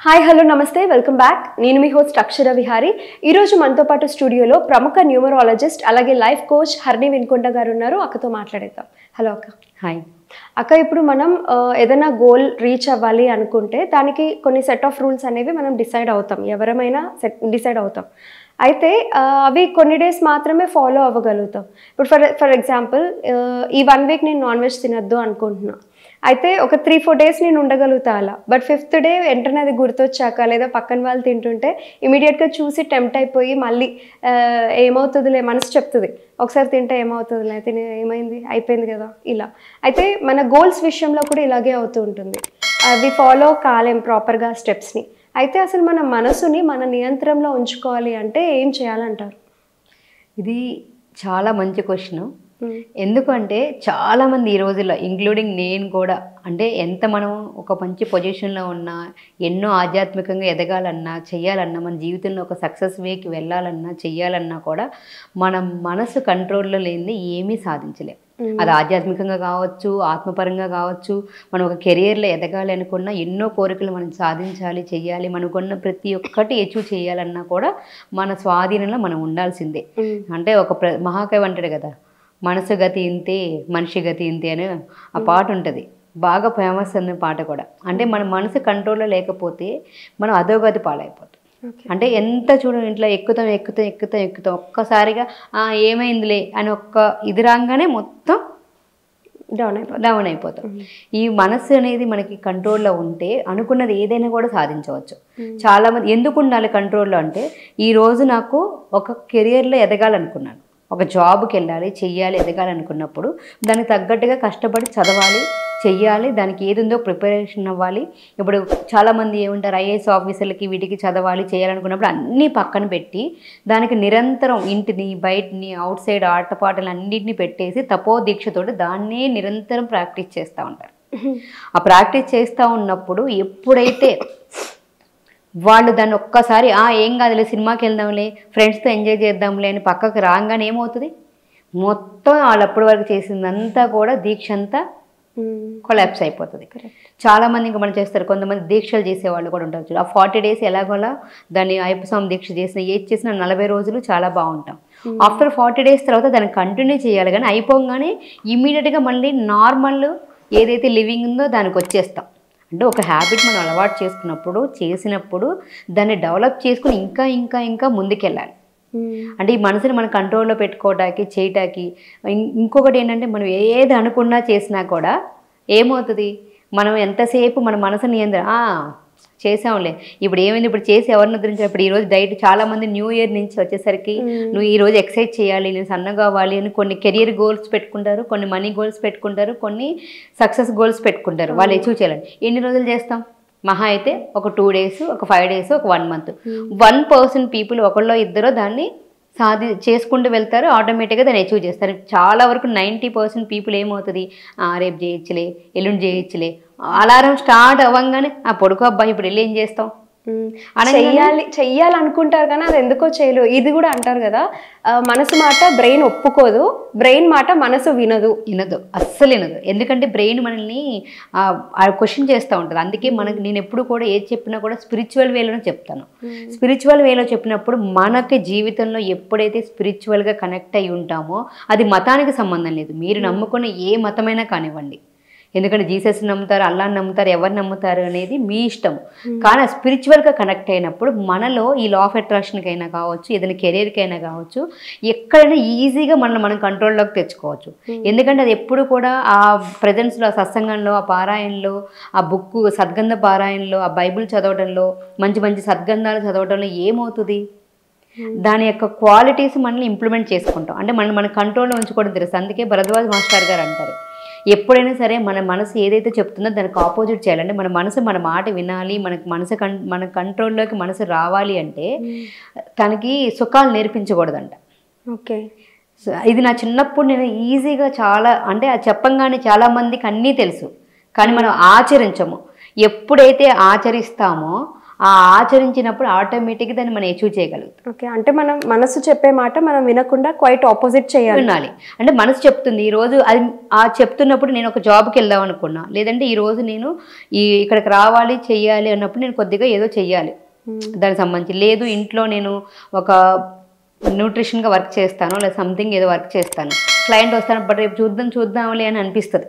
Hi hello నమస్తే welcome back. నేను మీ host అక్షర విహారీ. ఈరోజు మనతో పాటు స్టూడియోలో ప్రముఖ న్యూమరాలజిస్ట్ అలాగే లైఫ్ కోచ్ హర్ని వినుకొండ గారు ఉన్నారు. అక్కతో మాట్లాడేద్దాం. హలో అక్క. హాయ్ అక్క, ఇప్పుడు మనం ఏదైనా గోల్ రీచ్ అవ్వాలి అనుకుంటే దానికి కొన్ని సెట్ ఆఫ్ రూల్స్ అనేవి మనం డిసైడ్ అవుతాం, ఎవరమైనా డిసైడ్ అవుతాం. అయితే అవి కొన్ని డేస్ మాత్రమే ఫాలో అవ్వగలుగుతాం. ఇప్పుడు ఫర్ ఎగ్జాంపుల్ ఈ 1 వీక్ నేను నాన్ వెజ్ తినద్దు అనుకుంటున్నా. అయితే ఒక 3-4 డేస్ నేను ఉండగలుగుతా అలా. బట్ 5th డే వెంటనే అది గుర్తొచ్చాక లేదా పక్కన వాళ్ళు తింటుంటే ఇమీడియట్గా చూసి టెంప్ట్ అయిపోయి మళ్ళీ ఏమవుతుందిలే మనసు చెప్తుంది, ఒకసారి తింటే ఏమవుతుందిలే, తినే ఏమైంది అయిపోయింది కదా ఇలా. అయితే మన గోల్స్ విషయంలో కూడా ఇలాగే అవుతూ ఉంటుంది. అవి ఫాలో కాలేం ప్రాపర్గా స్టెప్స్ని. అయితే అసలు మన మనసుని మన నియంత్రణలో ఉంచుకోవాలి అంటే ఏం చేయాలంటారు? ఇది చాలా మంచి క్వశ్చన్. ఎందుకంటే చాలామంది ఈ రోజుల్లో ఇంక్లూడింగ్ నేను కూడా, అంటే ఎంత మనం ఒక మంచి పొజిషన్లో ఉన్నా, ఎన్నో ఆధ్యాత్మికంగా ఎదగాలన్నా చెయ్యాలన్నా, మన జీవితంలో ఒక సక్సెస్ వేకి వెళ్ళాలన్నా చెయ్యాలన్నా కూడా మన మనసు కంట్రోల్లో లేనిది ఏమీ సాధించలేం. అది ఆధ్యాత్మికంగా కావచ్చు, ఆత్మపరంగా కావచ్చు. మనం ఒక కెరియర్లో ఎదగాలి అనుకున్న ఎన్నో కోరికలు మనం సాధించాలి, చెయ్యాలి, మనకున్న ప్రతి ఒక్కటి అచీవ్ చేయాలన్నా కూడా మన స్వాధీనంలో మనం ఉండాల్సిందే. అంటే ఒక మహాకవి అంటాడు కదా, మనసు గతి ఇంతే మనిషి గతి ఇంతే అని ఆ పాట ఉంటుంది, బాగా ఫేమస్ అనే పాట కూడా. అంటే మన మనసు కంట్రోల్లో లేకపోతే మనం అధోగతి పాలైపోతాం. అంటే ఎంత చూడండి, ఇంట్లో ఎక్కుతాం ఒక్కసారిగా ఏమైందిలే అని ఒక్క ఇది రాగానే మొత్తం డౌన్ అయిపోతాం. ఈ మనసు అనేది మనకి కంట్రోల్లో ఉంటే అనుకున్నది ఏదైనా కూడా సాధించవచ్చు. చాలామంది ఎందుకు ఉండాలి కంట్రోల్లో అంటే, ఈరోజు నాకు ఒక కెరియర్లో ఎదగాలనుకున్నాను, ఒక జాబ్కి వెళ్ళాలి, చెయ్యాలి, ఎదగాలనుకున్నప్పుడు దానికి తగ్గట్టుగా కష్టపడి చదవాలి, చెయ్యాలి, దానికి ఏది ఉందో ప్రిపరేషన్ అవ్వాలి. ఇప్పుడు చాలామంది ఏమంటారు, ఐఏఎస్ ఆఫీసర్లకి వీటికి చదవాలి చేయాలనుకున్నప్పుడు అన్నీ పక్కన పెట్టి దానికి నిరంతరం ఇంటిని బయటని అవుట్ సైడ్ ఆటపాటలు అన్నింటినీ పెట్టేసి తపోదీక్షతోటి దాన్నే నిరంతరం ప్రాక్టీస్ చేస్తూ ఉంటారు. ఆ ప్రాక్టీస్ చేస్తూ ఉన్నప్పుడు ఎప్పుడైతే వాళ్ళు దాన్ని ఒక్కసారి ఏం కాదులే సినిమాకి వెళ్దాంలే, ఫ్రెండ్స్తో ఎంజాయ్ చేద్దాంలే అని పక్కకు రాగానే ఏమవుతుంది, మొత్తం వాళ్ళు అప్పటి వరకు చేసిందంతా కూడా దీక్ష అంతా కొలాప్స్ అయిపోతుంది. చాలామంది ఇంకా మనం చేస్తారు, కొంతమంది దీక్షలు చేసేవాళ్ళు కూడా ఉంటారు. ఆ 40 డేస్ ఎలాగోలా దాన్ని అయ్యప్ప స్వామి దీక్ష చేసిన ఏది చేసినా 40 రోజులు చాలా బాగుంటాం. ఆఫ్టర్ 40 డేస్ తర్వాత దాన్ని కంటిన్యూ చేయాలి. కానీ అయిపోగానే ఇమీడియట్గా మళ్ళీ నార్మల్ ఏదైతే లివింగ్ ఉందో దానికి వచ్చేస్తాం. అంటే ఒక హ్యాబిట్ మనం అలవాటు చేసినప్పుడు దాన్ని డెవలప్ చేసుకుని ఇంకా ఇంకా ఇంకా ముందుకెళ్ళాలి. అంటే ఈ మనసుని మనం కంట్రోల్లో పెట్టుకోవడానికి చేయటానికి ఇంకొకటి ఏంటంటే, మనం ఏది అనుకున్నా చేసినా కూడా ఏమవుతుంది, మనం ఎంతసేపు మన మనసు నియంత్రణ చేసాంలే, ఇప్పుడు ఏమైంది, ఇప్పుడు చేసి ఎవరిని ఉద్ధరించాలి. ఇప్పుడు ఈరోజు డైట్ చాలామంది న్యూ ఇయర్ నుంచి వచ్చేసరికి నువ్వు ఈరోజు ఎక్సర్సైజ్ చేయాలి, నేను సన్నగా అవ్వాలి అని కొన్ని కెరియర్ గోల్స్ పెట్టుకుంటారు, కొన్ని మనీ గోల్స్ పెట్టుకుంటారు, కొన్ని సక్సెస్ గోల్స్ పెట్టుకుంటారు. వాళ్ళు అచీవ్ చేయాలని ఎన్ని రోజులు చేస్తాం, మహా అయితే ఒక 2 డేస్, ఒక 5 డేస్, ఒక 1 మంత్. 1% పీపుల్ ఒకళ్ళో ఇద్దరో దాన్ని చేసుకుంటూ వెళ్తారు, ఆటోమేటిక్గా దాన్ని అచీవ్ చేస్తారు. చాలా వరకు 90% పీపుల్ ఏమవుతుంది, రేపు చేయొచ్చులే, ఎల్లుండి చేయొచ్చులే, అలారం స్టార్ట్ అవ్వగానే పడుకో అబ్బాయి ఇప్పుడు వెళ్ళి ఏం చేస్తాం చెయ్యాలనుకుంటారు కానీ అది ఎందుకో చేయలేదు. ఇది కూడా అంటారు కదా, మనసు మాట బ్రెయిన్ ఒప్పుకోదు, బ్రెయిన్ మాట మనసు వినదు, అస్సలు వినదు. ఎందుకంటే బ్రెయిన్ మనల్ని క్వశ్చన్ చేస్తూ ఉంటుంది. అందుకే నేను ఎప్పుడు కూడా ఏది చెప్పినా కూడా స్పిరిచువల్ వేలోనే చెప్తాను. స్పిరిచువల్ వేలో చెప్పినప్పుడు మనకి జీవితంలో ఎప్పుడైతే స్పిరిచువల్గా కనెక్ట్ అయి ఉంటామో, అది మతానికి సంబంధం లేదు. మీరు నమ్ముకున్న ఏ మతమైనా కానివ్వండి, ఎందుకంటే జీసస్ నమ్ముతారు, అల్లాని నమ్ముతారు, ఎవరు నమ్ముతారు అనేది మీ ఇష్టం. కానీ ఆ స్పిరిచువల్గా కనెక్ట్ అయినప్పుడు మనలో ఈ లా ఆఫ్ అట్రాక్షన్కైనా కావచ్చు, ఏదైనా కెరీర్కైనా కావచ్చు, ఎక్కడైనా ఈజీగా మనం కంట్రోల్లోకి తెచ్చుకోవచ్చు. ఎందుకంటే అది ఎప్పుడు కూడా ఆ ప్రజెన్స్లో, ఆ సత్సంగంలో, ఆ పారాయణలో, ఆ బుక్ సద్గంధ పారాయణలో, ఆ బైబిల్ చదవడంలో, మంచి మంచి సద్గంధాలు చదవడంలో ఏమవుతుంది, దాని యొక్క క్వాలిటీస్ మనల్ని ఇంప్లిమెంట్ చేసుకుంటాం. అంటే మన కంట్రోల్లో ఉంచుకోవడం తెలుసు. అందుకే భరద్వాజ్ మాస్టర్ గారు అంటారు, ఎప్పుడైనా సరే మన మనసు ఏదైతే చెప్తుందో దానికి ఆపోజిట్ చేయాలంటే, మన మనసు మన మాట వినాలి, మన కంట్రోల్లోకి మనసు రావాలి అంటే తనకి సుఖాలు నేర్పించకూడదంట. ఓకే, ఇది నా చిన్నప్పుడు నేను ఈజీగా చాలా, అంటే అది చెప్పంగానే చాలామందికి అన్నీ తెలుసు కానీ మనం ఆచరించము. ఎప్పుడైతే ఆచరిస్తామో ఆచరించినప్పుడు ఆటోమేటిక్గా దాన్ని మనం అచీవ్ చేయగలుగుతాం. ఓకే, అంటే మనం మనసు చెప్పే మాట మనం వినకుండా క్వైట్ ఆపోజిట్ చేయాలి. వినాలి. అంటే మనసు చెప్తుంది ఈరోజు అది చెప్తున్నప్పుడు నేను ఒక జాబ్కి వెళ్దాం అనుకున్నా, లేదంటే ఈరోజు నేను ఇక్కడికి రావాలి చెయ్యాలి అన్నప్పుడు నేను కొద్దిగా ఏదో చెయ్యాలి దానికి సంబంధించి. లేదు ఇంట్లో నేను ఒక న్యూట్రిషన్గా వర్క్ చేస్తాను, లేదా సంథింగ్ ఏదో వర్క్ చేస్తాను, క్లయింట్ వస్తాను బట్ రేపు చూద్దాంలే అని అనిపిస్తుంది.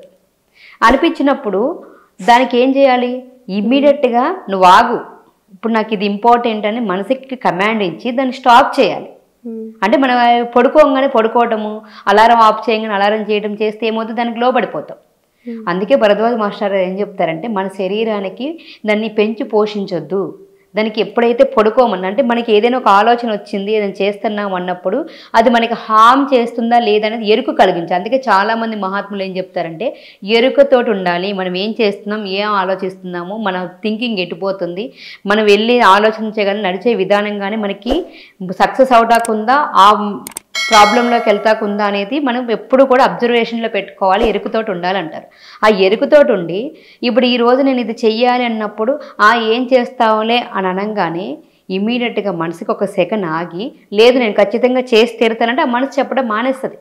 అనిపించినప్పుడు దానికి ఏం చేయాలి, ఇమ్మీడియట్గా నువ్వు ఆగు, ఇప్పుడు నాకు ఇది ఇంపార్టెంట్ అని మనసుకి కమాండ్ ఇచ్చి దాన్ని స్టాప్ చేయాలి. అంటే మనం పడుకోగానే పడుకోవటము, అలారం ఆఫ్ చేయగానే అలారం చేయడం చేస్తే ఏమవుతుంది, దానికి లోబడిపోతాం. అందుకే భరద్వాజ్ మాస్టర్ ఏం చెప్తారంటే మన శరీరానికి దాన్ని పెంచి పోషించొద్దు, దానికి ఎప్పుడైతే పడుకోమన్నా అంటే మనకి ఏదైనా ఒక ఆలోచన వచ్చింది ఏదైనా చేస్తున్నాం అన్నప్పుడు అది మనకి హామ్ చేస్తుందా లేదనేది ఎరుక కలిగించాలి. అందుకే చాలామంది మహాత్ములు ఏం చెప్తారంటే ఎరుకతోటి ఉండాలి, మనం ఏం చేస్తున్నాం, ఏం ఆలోచిస్తున్నాము, మన థింకింగ్ ఎటుపోతుంది, మనం వెళ్ళి ఆలోచించగానే నడిచే విధానం కానీ మనకి సక్సెస్ అవటాకుందా ఆ ప్రాబ్లంలోకి వెళ్తాకుందా అనేది మనం ఎప్పుడు కూడా అబ్జర్వేషన్లో పెట్టుకోవాలి, ఎరుకుతోటి ఉండాలంటారు. ఆ ఎరుకుతోటి ఉండి ఇప్పుడు ఈరోజు నేను ఇది చెయ్యాలి అన్నప్పుడు ఏం చేస్తావులే అని అనగానే ఇమీడియట్గా మనసుకి ఒక సెకండ్ ఆగి లేదు నేను ఖచ్చితంగా చేసి తీరుతానంటే ఆ మనసు చెప్పడం మానేస్తుంది.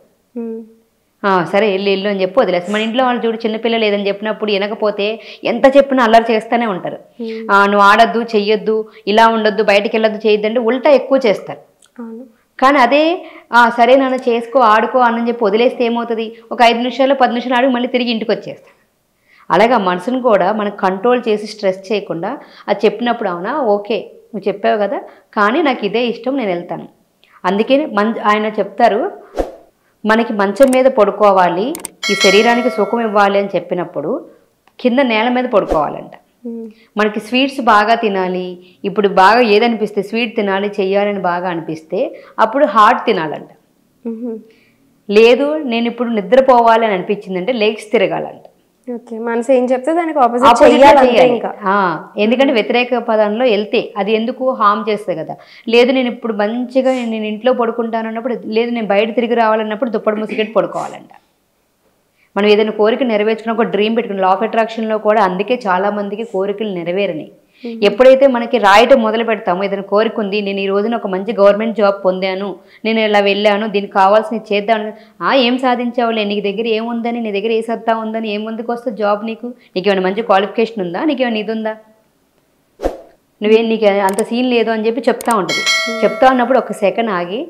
సరే వెళ్ళు అని చెప్పి వదిలేస్తాం. మన ఇంట్లో వాళ్ళు చూడు చిన్నపిల్లలు ఏదని చెప్పినప్పుడు వినకపోతే ఎంత చెప్పినా అల్లరి చేస్తూనే ఉంటారు. నువ్వు ఆడొద్దు చెయ్యొద్దు ఇలా ఉండొద్దు బయటికి వెళ్ళొద్దు చేయొద్దు అంటే ఉల్టా ఎక్కువ చేస్తారు. కానీ అదే సరే నాన్న చేసుకో ఆడుకో అని చెప్పి వదిలేస్తే ఏమవుతుంది, ఒక 5 నిమిషాలు 10 నిమిషాలు ఆడుకు మళ్ళీ తిరిగి ఇంటికి వచ్చేస్తాం. అలాగే ఆ మనసును కూడా మనం కంట్రోల్ చేసి స్ట్రెస్ చేయకుండా అది చెప్పినప్పుడు అవునా ఓకే నువ్వు చెప్పావు కదా కానీ నాకు ఇదే ఇష్టం నేను వెళ్తాను. అందుకే ఆయన చెప్తారు మనకి మంచం మీద పడుకోవాలి, ఈ శరీరానికి సుఖం ఇవ్వాలి అని చెప్పినప్పుడు కింద నేల మీద పడుకోవాలంట. మనకి స్వీట్స్ బాగా తినాలి, ఇప్పుడు బాగా ఏదనిపిస్తే స్వీట్ తినాలి చెయ్యాలని బాగా అనిపిస్తే అప్పుడు హాట్ తినాలంట. లేదు నేను ఇప్పుడు నిద్రపోవాలి అని అనిపించిందంటే లెగ్స్ తిరగాలంట. మనసు ఏం చెప్తే దానికి ఆపోజిట్ చేయాలి. ఎందుకంటే వ్యతిరేక పదంలో వెళ్తే అది ఎందుకు హామ్ చేస్తుంది కదా. లేదు నేను ఇప్పుడు మంచిగా నేను ఇంట్లో పడుకుంటాను అన్నప్పుడు, లేదు నేను బయట తిరిగి రావాలన్నప్పుడు దుప్పటి ముసుగెట్టి పడుకోవాలంట. మనం ఏదైనా కోరిక నెరవేర్చుకున్న ఒక డ్రీమ్ పెట్టుకుని లా ఆఫ్ అట్రాక్షన్లో కూడా అందుకే చాలామందికి కోరికలు నెరవేరని. ఎప్పుడైతే మనకి రాయటం మొదలు పెడతామో ఏదైనా కోరిక ఉంది నేను ఈ రోజున ఒక మంచి గవర్నమెంట్ జాబ్ పొందాను, నేను ఇలా వెళ్ళాను, దీనికి కావాల్సినవి చేద్దాను, ఏం సాధించావులే, నీ దగ్గర ఏముందని, నీ దగ్గర ఏ సత్తా ఉందని, ఏం ముందుకు వస్తుంది జాబ్, నీకేమైనా మంచి క్వాలిఫికేషన్ ఉందా, నీకేమైనా ఇది ఉందా, నీకు అంత సీన్ లేదు అని చెప్పి చెప్తా ఉంటుంది. చెప్తా ఉన్నప్పుడు ఒక సెకండ్ ఆగి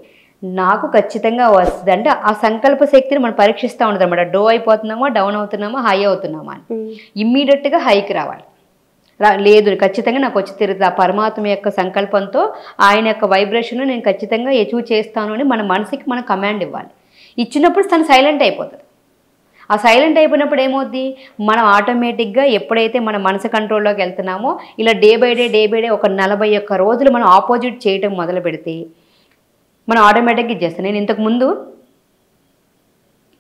నాకు ఖచ్చితంగా వస్తుంది అంటే ఆ సంకల్ప శక్తిని మనం పరీక్షిస్తూ ఉంటుంది అనమాట. డో అయిపోతున్నామా, డౌన్ అవుతున్నామా, హై అవుతున్నామా అని. ఇమ్మీడియట్గా హైకి రావాలి. లేదు ఖచ్చితంగా నాకు వచ్చి తిరుగుతుంది, ఆ పరమాత్మ యొక్క సంకల్పంతో ఆయన యొక్క వైబ్రేషన్ నేను ఖచ్చితంగా అచీవ్ చేస్తాను అని మన మనసుకి మనం కమాండ్ ఇవ్వాలి. ఇచ్చినప్పుడు తను సైలెంట్ అయిపోతుంది. ఆ సైలెంట్ అయిపోయినప్పుడు ఏమవుద్ది, మనం ఆటోమేటిక్గా ఎప్పుడైతే మన మనసు కంట్రోల్లోకి వెళ్తున్నామో ఇలా డే బై డే ఒక 41 రోజులు మనం ఆపోజిట్ చేయటం మొదలు పెడితే మనం ఆటోమేటిక్గా ఇచ్చేస్తాం. నేను ఇంతకుముందు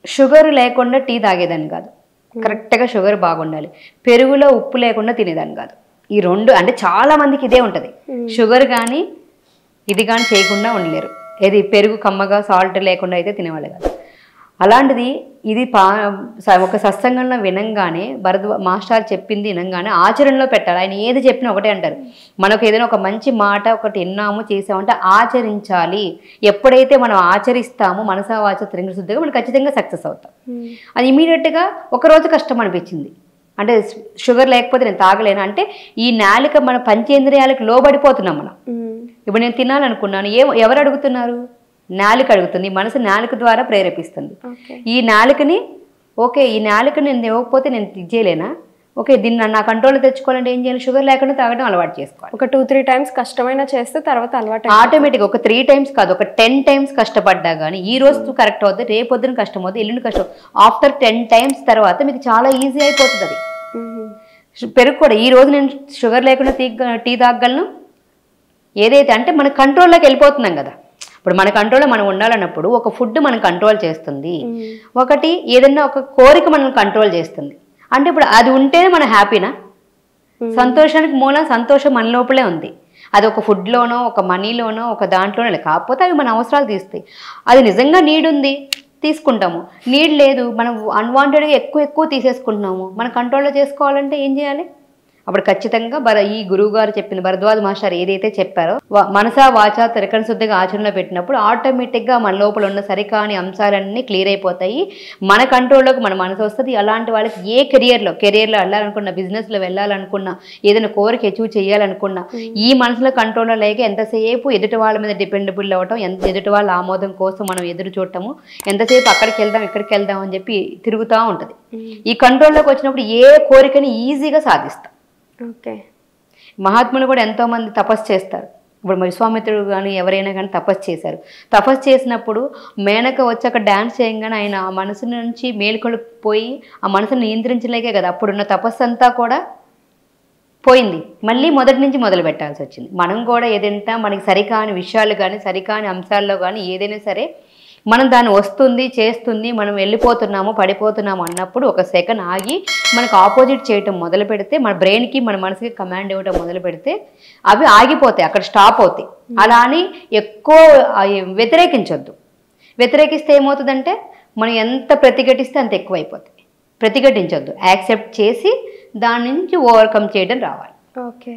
షుగర్ లేకుండా టీ తాగేదాన్ని కాదు, కరెక్ట్గా షుగర్ బాగుండాలి, పెరుగులో ఉప్పు లేకుండా తినేదాన్ని కాదు. ఈ రెండు అంటే చాలామందికి ఇదే ఉంటుంది, షుగర్ కానీ ఇది కానీ చేయకుండా ఉండలేరు, ఏది పెరుగు కమ్మగా సాల్ట్ లేకుండా అయితే తినేవాళ్ళు కాదు. అలాంటిది ఇది ఒక సత్సంగంలో వినంగానే మాస్టర్ చెప్పింది వినంగానే ఆచరణలో పెట్టాలి. ఆయన ఏది చెప్పినా ఒకటే అంటారు, మనకు ఏదైనా ఒక మంచి మాట ఒకటి విన్నాము చేసామంటే ఆచరించాలి. ఎప్పుడైతే మనం ఆచరిస్తామో మనసా వాచ త్రిగుణ శుద్ధిగా మనం ఖచ్చితంగా సక్సెస్ అవుతాం. అది ఇమీడియట్గా ఒకరోజు కష్టం అనిపించింది, అంటే షుగర్ లేకపోతే నేను తాగలేను అంటే ఈ నాలుక మన పంచేంద్రియాలకు లోబడిపోతున్నాం మనం. ఇప్పుడు నేను తినాలనుకున్నాను, ఎవరు అడుగుతున్నారు, నాలుక అడుగుతుంది, మనసు నాలుక ద్వారా ప్రేరేపిస్తుంది. ఈ నాలుకని ఓకే ఈ నాలుకని నేను ఇవ్వకపోతే నేను చేయలేనా, ఓకే దీన్ని నా కంట్రోల్లో తెచ్చుకోవాలంటే ఏం చేయాలి, షుగర్ లేకుండా తాగడం అలవాటు చేసుకోవాలి. ఒక 2-3 టైమ్స్ కష్టమైనా చేస్తే తర్వాత అలవాటు ఆటోమేటిక్గా ఒక 3 టైమ్స్ కాదు ఒక 10 టైమ్స్ కష్టపడ్డా కానీ ఈ రోజు కరెక్ట్ అవుతుంది, రేపొద్దున కష్టం అవుతుంది, ఎల్లుండి కష్టం. ఆఫ్టర్ 10 టైమ్స్ తర్వాత మీకు చాలా ఈజీ అయిపోతుంది అది. పెరుగు కూడా ఈ రోజు నేను షుగర్ లేకుండా టీ తాగలను, ఏదైతే అంటే మన కంట్రోల్లోకి వెళ్ళిపోతున్నాం కదా. ఇప్పుడు మన కంట్రోల్లో మనం ఉండాలన్నప్పుడు ఒక ఫుడ్ మనం కంట్రోల్ చేస్తుంది, ఒకటి ఏదన్నా ఒక కోరిక మనం కంట్రోల్ చేస్తుంది. అంటే ఇప్పుడు అది ఉంటేనే మన హ్యాపీనా, సంతోషానికి మూలం సంతోషం మన లోపలే ఉంది. అది ఒక ఫుడ్లోనో ఒక మనీలోనో ఒక దాంట్లోనో కాకపోతే అవి మన అవసరాలు తీస్తాయి. అది నిజంగా నీడ్ ఉంది తీసుకుంటాము, నీడ్ లేదు మనం అన్వాంటెడ్గా ఎక్కువ తీసేసుకుంటున్నాము. మన కంట్రోల్లో చేసుకోవాలంటే ఏం చేయాలి, అప్పుడు ఖచ్చితంగా ఈ గురువు గారు చెప్పిన భరద్వాజ్ మాస్టర్ ఏదైతే చెప్పారో మనసా వాచా త్రికరణ శుద్ధిగా ఆచరణలో పెట్టినప్పుడు ఆటోమేటిక్గా మన లోపల ఉన్న సరికాని అంశాలన్నీ క్లియర్ అయిపోతాయి. మన కంట్రోల్లోకి మన మనసు వస్తుంది. అలాంటి వాళ్ళకి ఏ కెరియర్లో వెళ్ళాలనుకున్నా, బిజినెస్లో వెళ్ళాలనుకున్నా, ఏదైనా కోరిక అచీవ్ చేయాలనుకున్నా ఈ మనసులో కంట్రోల్లో లేక ఎంతసేపు ఎదుటి వాళ్ళ మీద డిపెండబుల్ అవ్వటం, ఎదుటి వాళ్ళ ఆమోదం కోసం మనం ఎదురు చూడటము, ఎంతసేపు అక్కడికి వెళ్దాం ఇక్కడికి వెళ్దాం అని చెప్పి తిరుగుతూ ఉంటుంది. ఈ కంట్రోల్లోకి వచ్చినప్పుడు ఏ కోరికని ఈజీగా సాధిస్తాం. ఓకే. మహాత్ములు కూడా ఎంతోమంది తపస్సు చేస్తారు. ఇప్పుడు విశ్వామిత్రుడు కానీ ఎవరైనా కానీ తపస్సు చేశారు. తపస్సు చేసినప్పుడు మేనక వచ్చి అక్కడ డ్యాన్స్ చేయగానే ఆయన ఆ మనసు నుంచి మేలుకొలిపోయి ఆ మనసును నియంత్రించలేకే కదా అప్పుడున్న తపస్సు అంతా కూడా పోయింది. మళ్ళీ మొదటి నుంచి మొదలు పెట్టాల్సి వచ్చింది. మనం కూడా ఏదైనా మనకి సరికాని విషయాలు కానీ సరికాని అంశాల్లో కానీ ఏదైనా సరే మనం దాన్ని వస్తుంది చేస్తుంది మనం వెళ్ళిపోతున్నాము పడిపోతున్నాము అన్నప్పుడు ఒక సెకండ్ ఆగి మనకు ఆపోజిట్ చేయటం మొదలు పెడితే, మన బ్రెయిన్కి మన మనసుకి కమాండ్ ఇవ్వటం మొదలు పెడితే అవి ఆగిపోతాయి, అక్కడ స్టాప్ అవుతాయి. అలా అని ఎక్కువ వ్యతిరేకించొద్దు. వ్యతిరేకిస్తే ఏమవుతుందంటే మనం ఎంత ప్రతిఘటిస్తే అంత ఎక్కువ అయిపోతాయి. ప్రతిఘటించొద్దు, యాక్సెప్ట్ చేసి దాని నుంచి ఓవర్కమ్ చేయడం రావాలి. ఓకే.